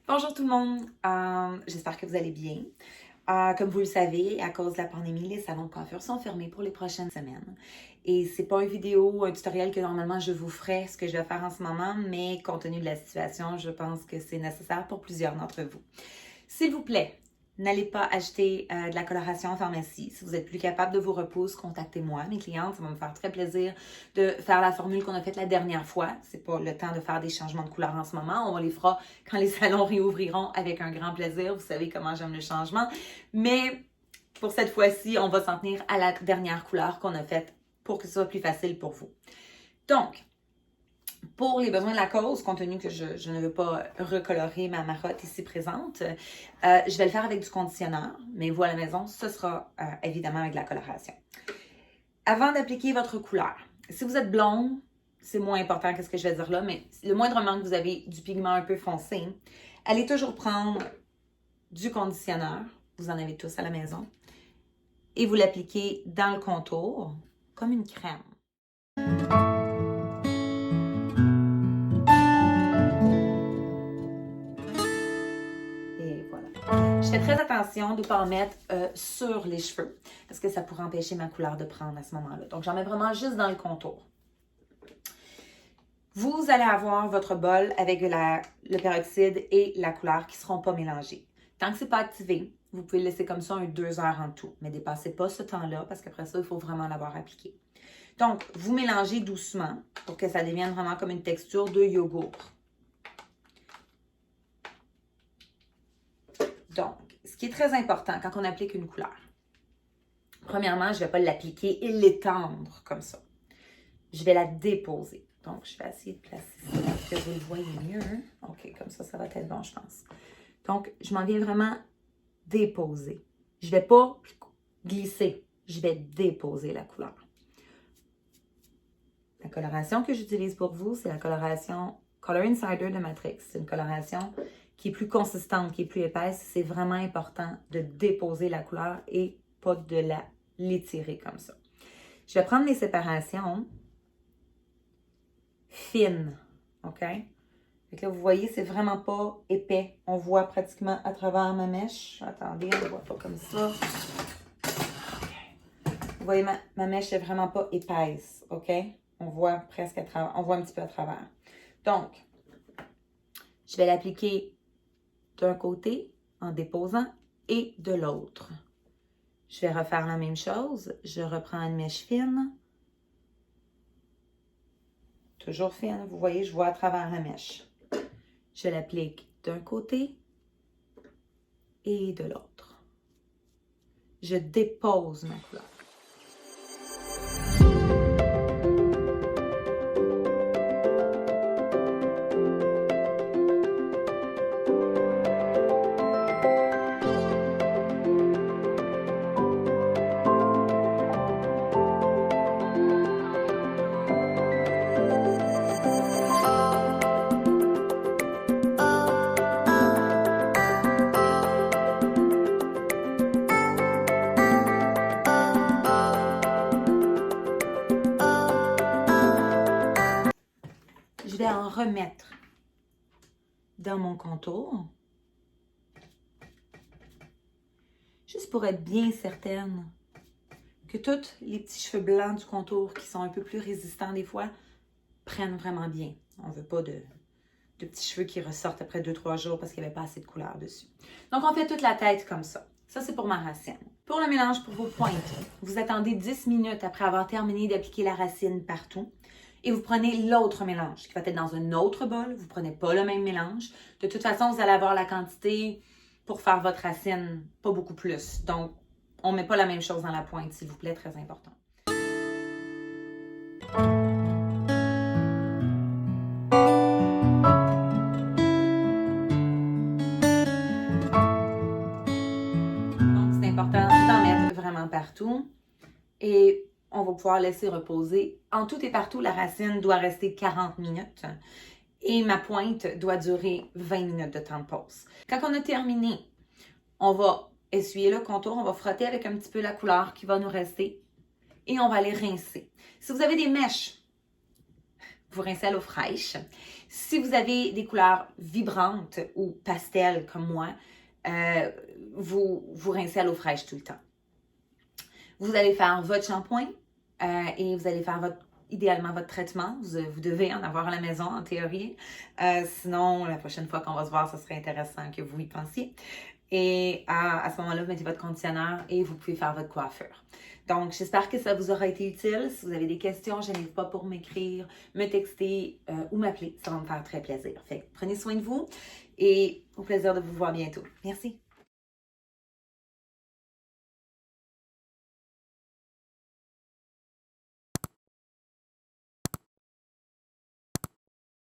Bonjour tout le monde, j'espère que vous allez bien. Comme vous le savez, à cause de la pandémie, les salons de coiffure sont fermés pour les prochaines semaines. Et c'est pas une vidéo ou un tutoriel que normalement je vous ferais, ce que je vais faire en ce moment, mais compte tenu de la situation, je pense que c'est nécessaire pour plusieurs d'entre vous. S'il vous plaît, n'allez pas acheter de la coloration en pharmacie. Si vous êtes plus capable de vos repousse, contactez-moi, mes clientes. Ça va me faire très plaisir de faire la formule qu'on a faite la dernière fois. C'est pas le temps de faire des changements de couleur en ce moment. On les fera quand les salons réouvriront avec un grand plaisir. Vous savez comment j'aime le changement. Mais pour cette fois-ci, on va s'en tenir à la dernière couleur qu'on a faite pour que ce soit plus facile pour vous. Donc, pour les besoins de la cause, compte tenu que je ne veux pas recolorer ma marotte ici présente, je vais le faire avec du conditionneur, mais vous à la maison, ce sera évidemment avec de la coloration. Avant d'appliquer votre couleur, si vous êtes blonde, c'est moins important que ce que je vais dire là, mais le moindrement que vous avez du pigment un peu foncé, allez toujours prendre du conditionneur, vous en avez tous à la maison, et vous l'appliquez dans le contour comme une crème. Et voilà. Je fais très attention de ne pas en mettre sur les cheveux parce que ça pourrait empêcher ma couleur de prendre à ce moment-là. Donc, j'en mets vraiment juste dans le contour. Vous allez avoir votre bol avec le peroxyde et la couleur qui ne seront pas mélangés. Tant que ce n'est pas activé, vous pouvez le laisser comme ça 2 heures en tout. Mais dépassez pas ce temps-là parce qu'après ça, il faut vraiment l'avoir appliqué. Donc, vous mélangez doucement pour que ça devienne vraiment comme une texture de yogourt. Donc, ce qui est très important quand on applique une couleur, premièrement, je ne vais pas l'appliquer et l'étendre comme ça. Je vais la déposer. Donc, je vais essayer de placer ça pour que vous le voyez mieux. OK, comme ça va être bon, je pense. Donc, je m'en viens vraiment déposer. Je ne vais pas glisser. Je vais déposer la couleur. La coloration que j'utilise pour vous, c'est la coloration Color Insider de Matrix. C'est une coloration qui est plus consistante, qui est plus épaisse. C'est vraiment important de déposer la couleur et pas de l'étirer comme ça. Je vais prendre mes séparations fines, OK? Fait que là, vous voyez, c'est vraiment pas épais. On voit pratiquement à travers ma mèche. Attendez, on ne voit pas comme ça. Vous voyez, ma mèche est vraiment pas épaisse, OK? On voit presque à travers, on voit un petit peu à travers. Donc, je vais l'appliquer d'un côté en déposant et de l'autre. Je vais refaire la même chose. Je reprends une mèche fine. Toujours fine. Vous voyez, je vois à travers la mèche. Je l'applique d'un côté et de l'autre. Je dépose ma couleur. Je vais en remettre dans mon contour. Juste pour être bien certaine que tous les petits cheveux blancs du contour qui sont un peu plus résistants des fois prennent vraiment bien. On ne veut pas de petits cheveux qui ressortent après 2-3 jours parce qu'il n'y avait pas assez de couleur dessus. Donc, on fait toute la tête comme ça. Ça, c'est pour ma racine. Pour le mélange pour vos pointes, vous attendez 10 minutes après avoir terminé d'appliquer la racine partout. Et vous prenez l'autre mélange qui va être dans un autre bol. Vous ne prenez pas le même mélange. De toute façon, vous allez avoir la quantité pour faire votre racine, pas beaucoup plus. Donc, on ne met pas la même chose dans la pointe, s'il vous plaît, très important. Donc, c'est important d'en mettre vraiment partout. Et on va pouvoir laisser reposer. En tout et partout, la racine doit rester 40 minutes et ma pointe doit durer 20 minutes de temps de pause. Quand on a terminé, on va essuyer le contour, on va frotter avec un petit peu la couleur qui va nous rester et on va aller rincer. Si vous avez des mèches, vous rincez à l'eau fraîche. Si vous avez des couleurs vibrantes ou pastel comme moi, vous rincez à l'eau fraîche tout le temps. Vous allez faire votre shampoing et vous allez faire idéalement votre traitement. Vous devez en avoir à la maison en théorie. Sinon, la prochaine fois qu'on va se voir, ce serait intéressant que vous y pensiez. Et à ce moment-là, vous mettez votre conditionneur et vous pouvez faire votre coiffure. Donc, j'espère que ça vous aura été utile. Si vous avez des questions, je n'hésite pas pour m'écrire, me texter ou m'appeler. Ça va me faire très plaisir. Fait que prenez soin de vous et au plaisir de vous voir bientôt. Merci.